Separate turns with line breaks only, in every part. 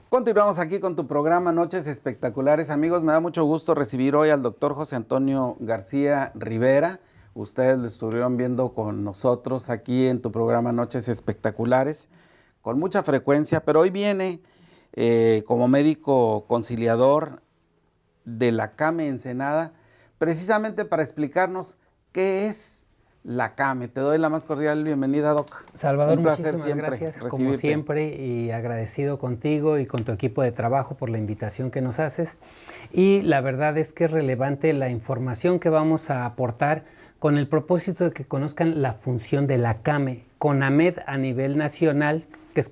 Continuamos aquí con tu programa Noches Espectaculares. Amigos, me da mucho gusto recibir hoy al doctor José Antonio García Rivera. Ustedes lo estuvieron viendo con nosotros aquí en tu programa Noches Espectaculares con mucha frecuencia, pero hoy viene como médico conciliador de la CAME Ensenada, precisamente para explicarnos qué es la CAME. Te doy la más cordial bienvenida, Doc.
Salvador,
un placer
muchísimas
siempre
gracias,
recibirte.
como siempre, y agradecido contigo y con tu equipo de trabajo por la invitación que nos haces. Y la verdad es que es relevante la información que vamos a aportar con el propósito de que conozcan la función de la CAME, CONAMED a nivel nacional, que es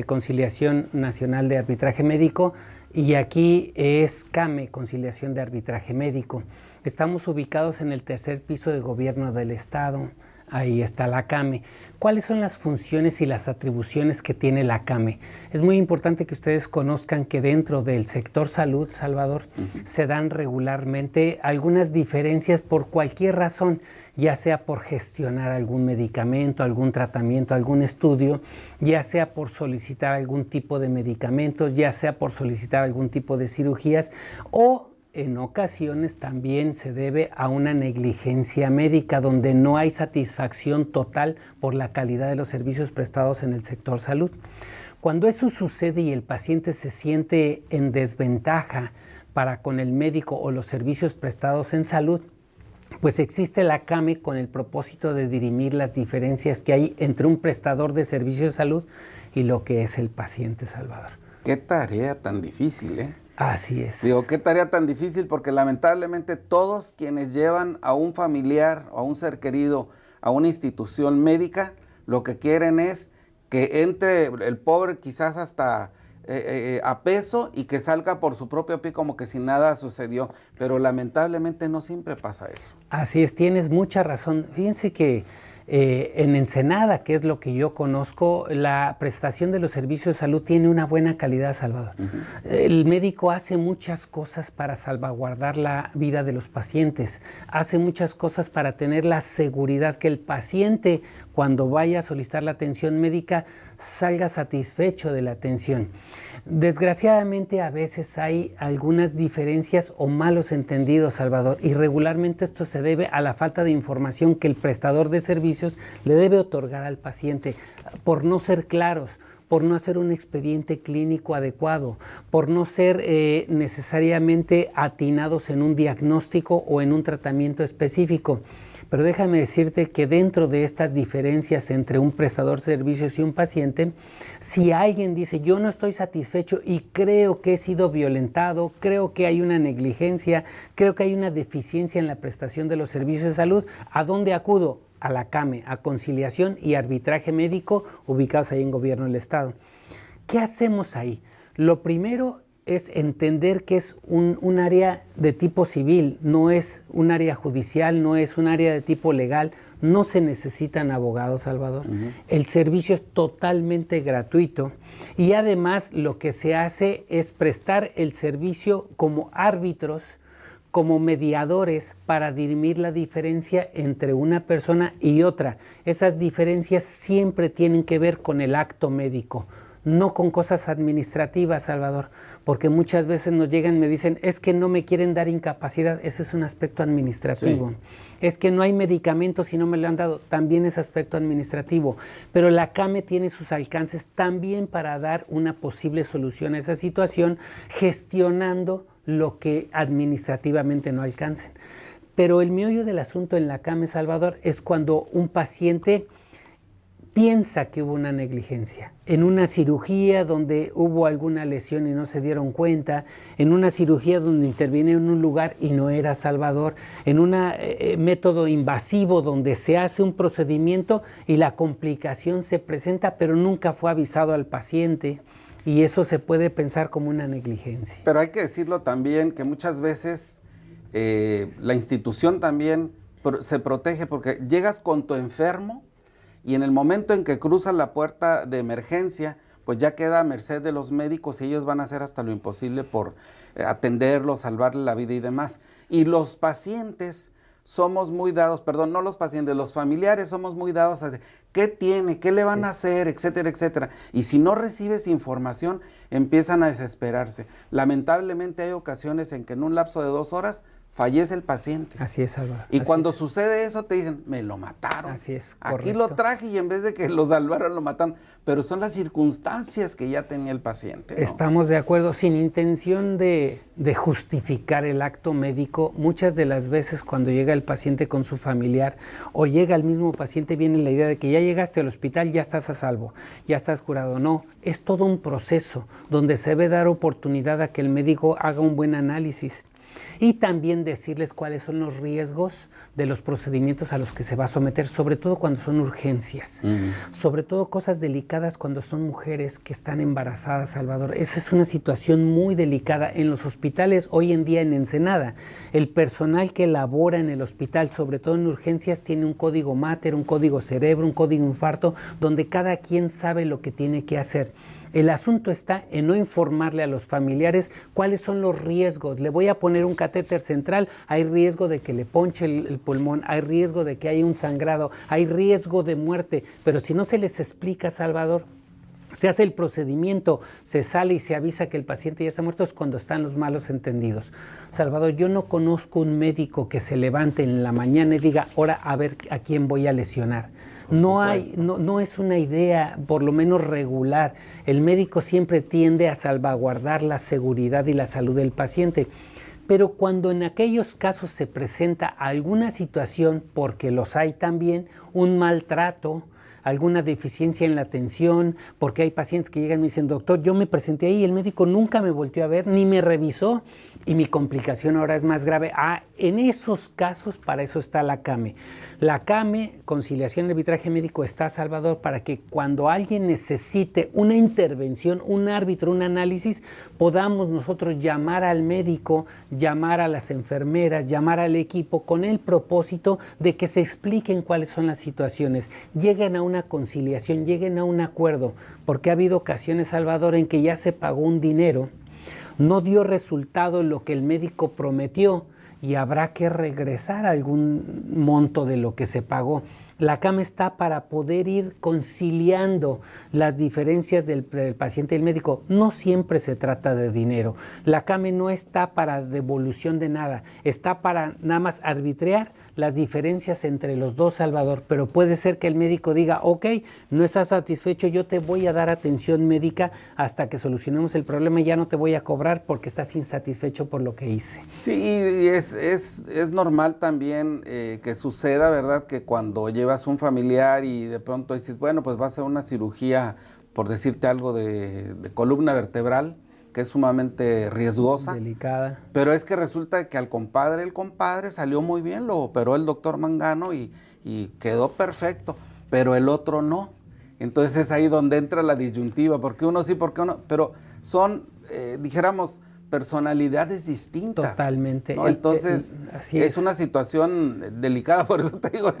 Conciliación Nacional de Arbitraje Médico, y aquí es CAME, Conciliación de Arbitraje Médico. Estamos ubicados en el tercer piso de gobierno del estado. Ahí está la CAME. ¿Cuáles son las funciones y las atribuciones que tiene la CAME? Es muy importante que ustedes conozcan que dentro del sector salud, Salvador, se dan regularmente algunas diferencias por cualquier razón, ya sea por gestionar algún medicamento, algún tratamiento, algún estudio, ya sea por solicitar algún tipo de medicamentos, ya sea por solicitar algún tipo de cirugías, o en ocasiones también se debe a una negligencia médica donde no hay satisfacción total por la calidad de los servicios prestados en el sector salud. Cuando eso sucede y el paciente se siente en desventaja para con el médico o los servicios prestados en salud, pues existe la CAME con el propósito de dirimir las diferencias que hay entre un prestador de servicios de salud y lo que es el paciente, Salvador.
Qué tarea tan difícil, ¿eh?
Así es.
Digo, qué tarea tan difícil, porque lamentablemente todos quienes llevan a un familiar o a un ser querido a una institución médica, lo que quieren es que entre el pobre quizás hasta a peso y que salga por su propio pie como que si nada sucedió, pero lamentablemente no siempre pasa eso.
Así es, tienes mucha razón. Fíjense que en Ensenada, que es lo que yo conozco, la prestación de los servicios de salud tiene una buena calidad, Salvador. El médico hace muchas cosas para salvaguardar la vida de los pacientes, hace muchas cosas para tener la seguridad que el paciente, cuando vaya a solicitar la atención médica, salga satisfecho de la atención. Desgraciadamente a veces hay algunas diferencias o malos entendidos, Salvador, y regularmente esto se debe a la falta de información que el prestador de servicios le debe otorgar al paciente por no ser claros, por no hacer un expediente clínico adecuado, por no ser necesariamente atinados en un diagnóstico o en un tratamiento específico. Pero déjame decirte que dentro de estas diferencias entre un prestador de servicios y un paciente, si alguien dice yo no estoy satisfecho y creo que he sido violentado, creo que hay una negligencia, creo que hay una deficiencia en la prestación de los servicios de salud, ¿a dónde acudo? A la CAME, a Conciliación y Arbitraje Médico, ubicados ahí en Gobierno del Estado. ¿Qué hacemos ahí? Lo primero es entender que es un área de tipo civil, no es un área judicial, no es un área de tipo legal, no se necesitan abogados, Salvador. El servicio es totalmente gratuito y además lo que se hace es prestar el servicio como árbitros, como mediadores para dirimir la diferencia entre una persona y otra. Esas diferencias siempre tienen que ver con el acto médico, no con cosas administrativas, Salvador, porque muchas veces nos llegan y me dicen, es que no me quieren dar incapacidad, ese es un aspecto administrativo. Sí. Es que no hay medicamentos y no me lo han dado, también es aspecto administrativo. Pero la CAME tiene sus alcances también para dar una posible solución a esa situación, gestionando lo que administrativamente no alcancen. Pero el meollo del asunto en la CAME, Salvador, es cuando un paciente piensa que hubo una negligencia, en una cirugía donde hubo alguna lesión y no se dieron cuenta, en una cirugía donde interviene en un lugar y no era Salvador, en un método invasivo donde se hace un procedimiento y la complicación se presenta pero nunca fue avisado al paciente, y eso se puede pensar como una negligencia.
Pero hay que decirlo también que muchas veces la institución también se protege porque llegas con tu enfermo y en el momento en que cruzas la puerta de emergencia, pues ya queda a merced de los médicos y ellos van a hacer hasta lo imposible por atenderlo, salvarle la vida y demás. Y los pacientes somos muy dados, perdón, no los pacientes, los familiares somos muy dados a decir, ¿qué tiene? ¿Qué le van a hacer? Etcétera, etcétera. Y si no recibes información, empiezan a desesperarse. Lamentablemente hay ocasiones en que en un lapso de 2 horas fallece el paciente.
Así es, Salvador.
Y cuando sucede eso te dicen, me lo mataron.
Así es,
Aquí lo traje y en vez de que lo salvaron, lo mataron. Pero son las circunstancias que ya tenía el paciente, ¿no?
Estamos de acuerdo, sin intención de justificar el acto médico. Muchas de las veces cuando llega el paciente con su familiar o llega el mismo paciente, viene la idea de que ya llegaste al hospital, ya estás a salvo, ya estás curado. No, es todo un proceso donde se debe dar oportunidad a que el médico haga un buen análisis. Y también decirles cuáles son los riesgos de los procedimientos a los que se va a someter, sobre todo cuando son urgencias, sobre todo cosas delicadas cuando son mujeres que están embarazadas, Salvador. Esa es una situación muy delicada en los hospitales hoy en día en Ensenada. El personal que labora en el hospital, sobre todo en urgencias, tiene un código máter, un código cerebro, un código infarto, donde cada quien sabe lo que tiene que hacer. El asunto está en no informarle a los familiares cuáles son los riesgos. Le voy a poner un catéter central, hay riesgo de que le ponche el pulmón, hay riesgo de que haya un sangrado, hay riesgo de muerte, pero si no se les explica, Salvador, se hace el procedimiento, se sale y se avisa que el paciente ya está muerto, es cuando están los malos entendidos. Salvador, yo no conozco un médico que se levante en la mañana y diga, ahora a ver a quién voy a lesionar. No es una idea, por lo menos regular. El médico siempre tiende a salvaguardar la seguridad y la salud del paciente. Pero cuando en aquellos casos se presenta alguna situación, porque los hay también, un maltrato, alguna deficiencia en la atención, porque hay pacientes que llegan y me dicen, doctor, yo me presenté ahí y el médico nunca me volteó a ver, ni me revisó, y mi complicación ahora es más grave. En esos casos, para eso está la CAME. La CAME, Conciliación y Arbitraje Médico, está, Salvador, para que cuando alguien necesite una intervención, un árbitro, un análisis, podamos nosotros llamar al médico, llamar a las enfermeras, llamar al equipo con el propósito de que se expliquen cuáles son las situaciones, lleguen a una conciliación, lleguen a un acuerdo, porque ha habido ocasiones, Salvador, en que ya se pagó un dinero, no dio resultado lo que el médico prometió, y habrá que regresar algún monto de lo que se pagó. La CAME está para poder ir conciliando las diferencias del paciente y el médico. No siempre se trata de dinero. La CAME no está para devolución de nada, está para nada más arbitrar las diferencias entre los dos, Salvador, pero puede ser que el médico diga, ok, no estás satisfecho, yo te voy a dar atención médica hasta que solucionemos el problema y ya no te voy a cobrar porque estás insatisfecho por lo que hice.
Sí, y es normal también que suceda, ¿verdad? Que cuando llevas un familiar y de pronto dices, bueno, pues va a ser una cirugía, por decirte algo, de columna vertebral, que es sumamente riesgosa.
Delicada.
Pero es que resulta que el compadre salió muy bien, lo operó el doctor Mangano y quedó perfecto, pero el otro no. Entonces es ahí donde entra la disyuntiva, porque uno sí, porque uno, pero son, dijéramos, personalidades distintas.
Totalmente.
¿no? Entonces es una situación delicada, por eso te digo,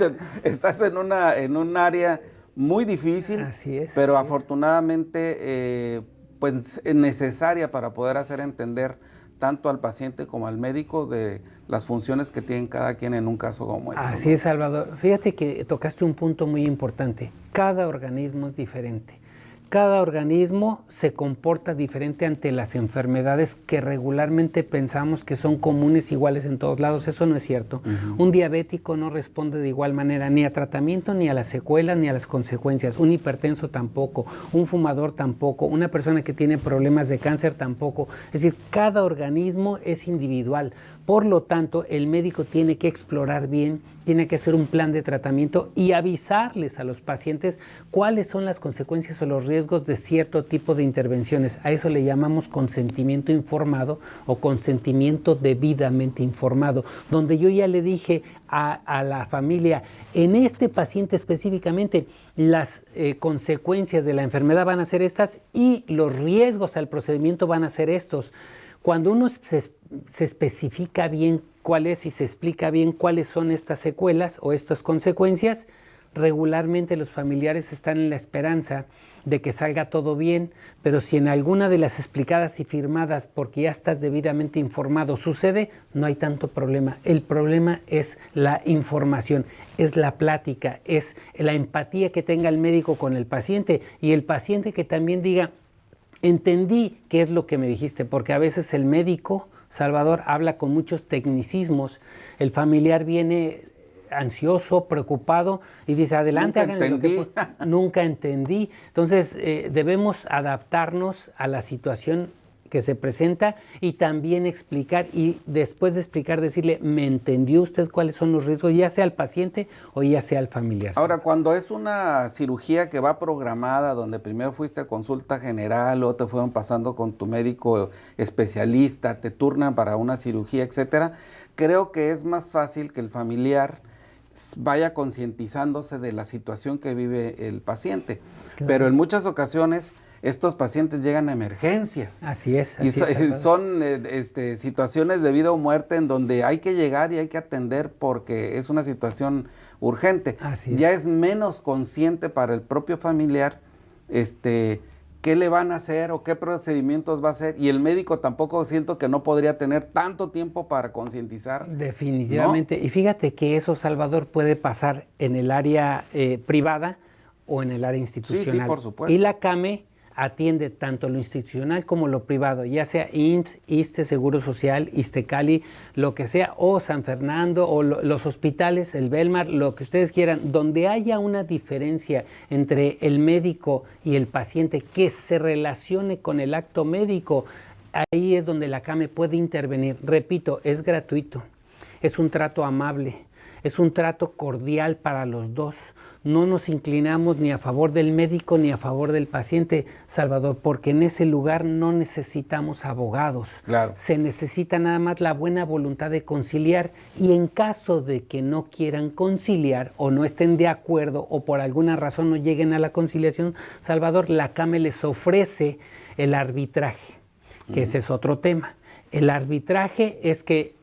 estás en un área muy difícil,
así es,
pero afortunadamente pues necesaria para poder hacer entender tanto al paciente como al médico de las funciones que tienen cada quien en un caso como ese.
Así es, Salvador. Fíjate que tocaste un punto muy importante. Cada organismo es diferente. Cada organismo se comporta diferente ante las enfermedades que regularmente pensamos que son comunes, iguales en todos lados. Eso no es cierto. Un diabético no responde de igual manera ni a tratamiento, ni a las secuelas, ni a las consecuencias. Un hipertenso tampoco, un fumador tampoco, una persona que tiene problemas de cáncer tampoco. Es decir, cada organismo es individual. Por lo tanto, el médico tiene que explorar bien, tiene que hacer un plan de tratamiento y avisarles a los pacientes cuáles son las consecuencias o los riesgos de cierto tipo de intervenciones. A eso le llamamos consentimiento informado o consentimiento debidamente informado, donde yo ya le dije a la familia, en este paciente específicamente, las consecuencias de la enfermedad van a ser estas y los riesgos al procedimiento van a ser estos. Cuando uno se especifica bien cuál es y se explica bien cuáles son estas secuelas o estas consecuencias, regularmente los familiares están en la esperanza de que salga todo bien, pero si en alguna de las explicadas y firmadas, porque ya estás debidamente informado, sucede, no hay tanto problema. El problema es la información, es la plática, es la empatía que tenga el médico con el paciente y el paciente que también diga, entendí qué es lo que me dijiste, porque a veces el médico, Salvador, habla con muchos tecnicismos, el familiar viene ansioso, preocupado y dice, adelante, háganle lo que nunca entendí. Entonces, debemos adaptarnos a la situación que se presenta y también explicar, y después de explicar, decirle, ¿me entendió usted cuáles son los riesgos, ya sea al paciente o ya sea al familiar?
Ahora, cuando es una cirugía que va programada, donde primero fuiste a consulta general, o te fueron pasando con tu médico especialista, te turnan para una cirugía, etcétera, creo que es más fácil que el familiar vaya concientizándose de la situación que vive el paciente. Claro. Pero en muchas ocasiones estos pacientes llegan a emergencias.
Así es.
Y son situaciones de vida o muerte en donde hay que llegar y hay que atender porque es una situación urgente. Ya es menos consciente para el propio familiar qué le van a hacer o qué procedimientos va a hacer, y el médico tampoco, siento que no podría tener tanto tiempo para concientizar.
Definitivamente, ¿no? Y fíjate que eso, Salvador, puede pasar en el área privada o en el área institucional.
Sí, por supuesto.
Y la CAME atiende tanto lo institucional como lo privado, ya sea IMSS, ISSSTE, Seguro Social, ISTECALI, lo que sea, o San Fernando, o los hospitales, el Belmar, lo que ustedes quieran, donde haya una diferencia entre el médico y el paciente que se relacione con el acto médico, ahí es donde la CAME puede intervenir. Repito, es gratuito, es un trato amable, es un trato cordial para los dos. No nos inclinamos ni a favor del médico ni a favor del paciente, Salvador, porque en ese lugar no necesitamos abogados.
Claro.
Se necesita nada más la buena voluntad de conciliar, y en caso de que no quieran conciliar o no estén de acuerdo o por alguna razón no lleguen a la conciliación, Salvador, la CAME les ofrece el arbitraje, que ese es otro tema. El arbitraje es que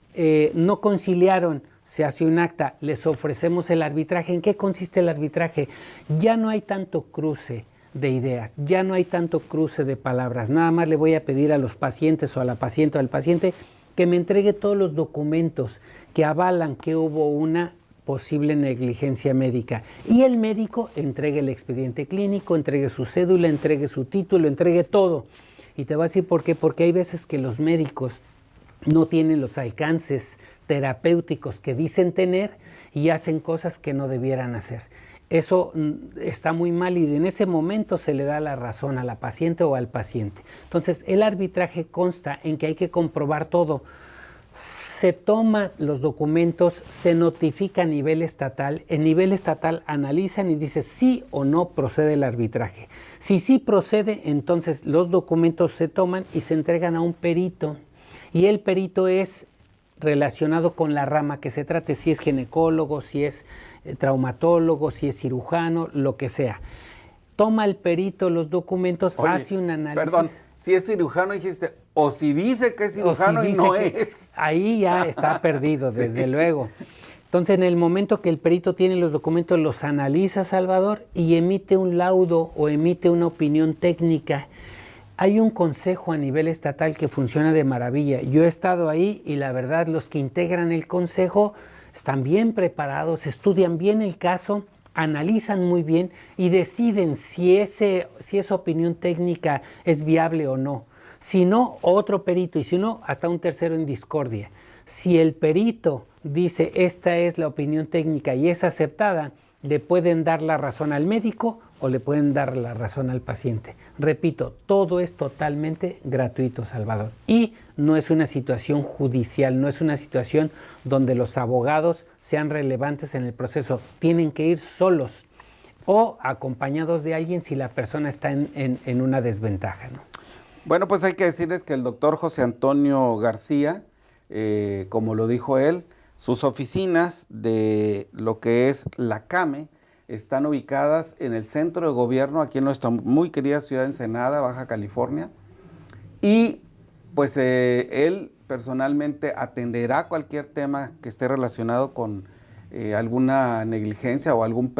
no conciliaron, se hace un acta, les ofrecemos el arbitraje. ¿En qué consiste el arbitraje? Ya no hay tanto cruce de ideas, ya no hay tanto cruce de palabras. Nada más le voy a pedir a los pacientes o a la paciente o al paciente que me entregue todos los documentos que avalan que hubo una posible negligencia médica. Y el médico entregue el expediente clínico, entregue su cédula, entregue su título, entregue todo. Y te voy a decir por qué. Porque hay veces que los médicos no tienen los alcances terapéuticos que dicen tener y hacen cosas que no debieran hacer. Eso está muy mal, y en ese momento se le da la razón a la paciente o al paciente. Entonces, el arbitraje consta en que hay que comprobar todo. Se toman los documentos, se notifica a nivel estatal. En nivel estatal analizan y dice sí o no procede el arbitraje. Si sí procede, entonces los documentos se toman y se entregan a un perito. Y el perito es relacionado con la rama que se trate, si es ginecólogo, si es traumatólogo, si es cirujano, lo que sea. Toma el perito los documentos, hace un análisis.
Perdón, si es cirujano dijiste, o si dice que es cirujano y no es.
Ahí ya está perdido, desde luego. Entonces, en el momento que el perito tiene los documentos, los analiza, Salvador, y emite un laudo o emite una opinión técnica. Hay un consejo a nivel estatal que funciona de maravilla. Yo he estado ahí y la verdad los que integran el consejo están bien preparados, estudian bien el caso, analizan muy bien y deciden si esa opinión técnica es viable o no. Si no, otro perito, y si no, hasta un tercero en discordia. Si el perito dice esta es la opinión técnica y es aceptada, le pueden dar la razón al médico o le pueden dar la razón al paciente. Repito, todo es totalmente gratuito, Salvador. Y no es una situación judicial, no es una situación donde los abogados sean relevantes en el proceso. Tienen que ir solos o acompañados de alguien si la persona está en una desventaja, ¿no?
Bueno, pues hay que decirles que el doctor José Antonio García, como lo dijo él, sus oficinas de lo que es la CAME están ubicadas en el centro de gobierno, aquí en nuestra muy querida ciudad de Ensenada, Baja California. Y pues él personalmente atenderá cualquier tema que esté relacionado con alguna negligencia o algún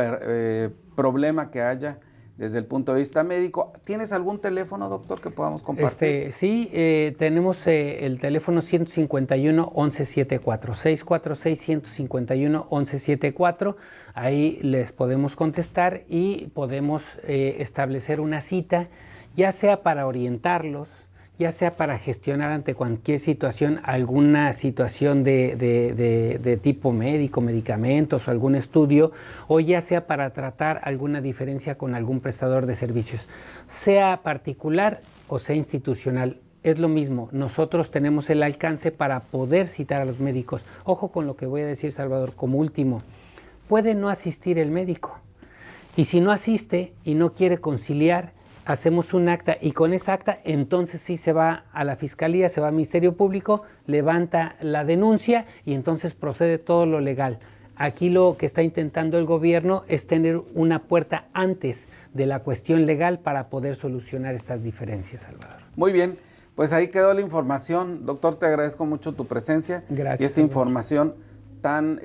problema que haya desde el punto de vista médico. ¿Tienes algún teléfono, doctor, que podamos compartir?
Sí, tenemos el teléfono 151-1174, 646-151-1174. Ahí les podemos contestar y podemos establecer una cita, ya sea para orientarlos, ya sea para gestionar ante cualquier situación, alguna situación de tipo médico, medicamentos o algún estudio, o ya sea para tratar alguna diferencia con algún prestador de servicios, sea particular o sea institucional. Es lo mismo, nosotros tenemos el alcance para poder citar a los médicos. Ojo con lo que voy a decir, Salvador, como último, puede no asistir el médico, y si no asiste y no quiere conciliar, hacemos un acta y con esa acta entonces sí se va a la Fiscalía, se va al Ministerio Público, levanta la denuncia y entonces procede todo lo legal. Aquí lo que está intentando el gobierno es tener una puerta antes de la cuestión legal para poder solucionar estas diferencias, Salvador.
Muy bien, pues ahí quedó la información. Doctor, te agradezco mucho tu presencia.
Gracias.
Y esta información tan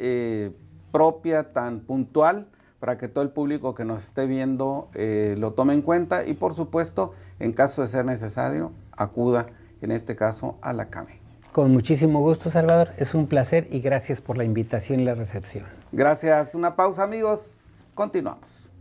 propia, tan puntual, para que todo el público que nos esté viendo lo tome en cuenta y, por supuesto, en caso de ser necesario, acuda, en este caso, a la CAME.
Con muchísimo gusto, Salvador. Es un placer y gracias por la invitación y la recepción.
Gracias. Una pausa, amigos. Continuamos.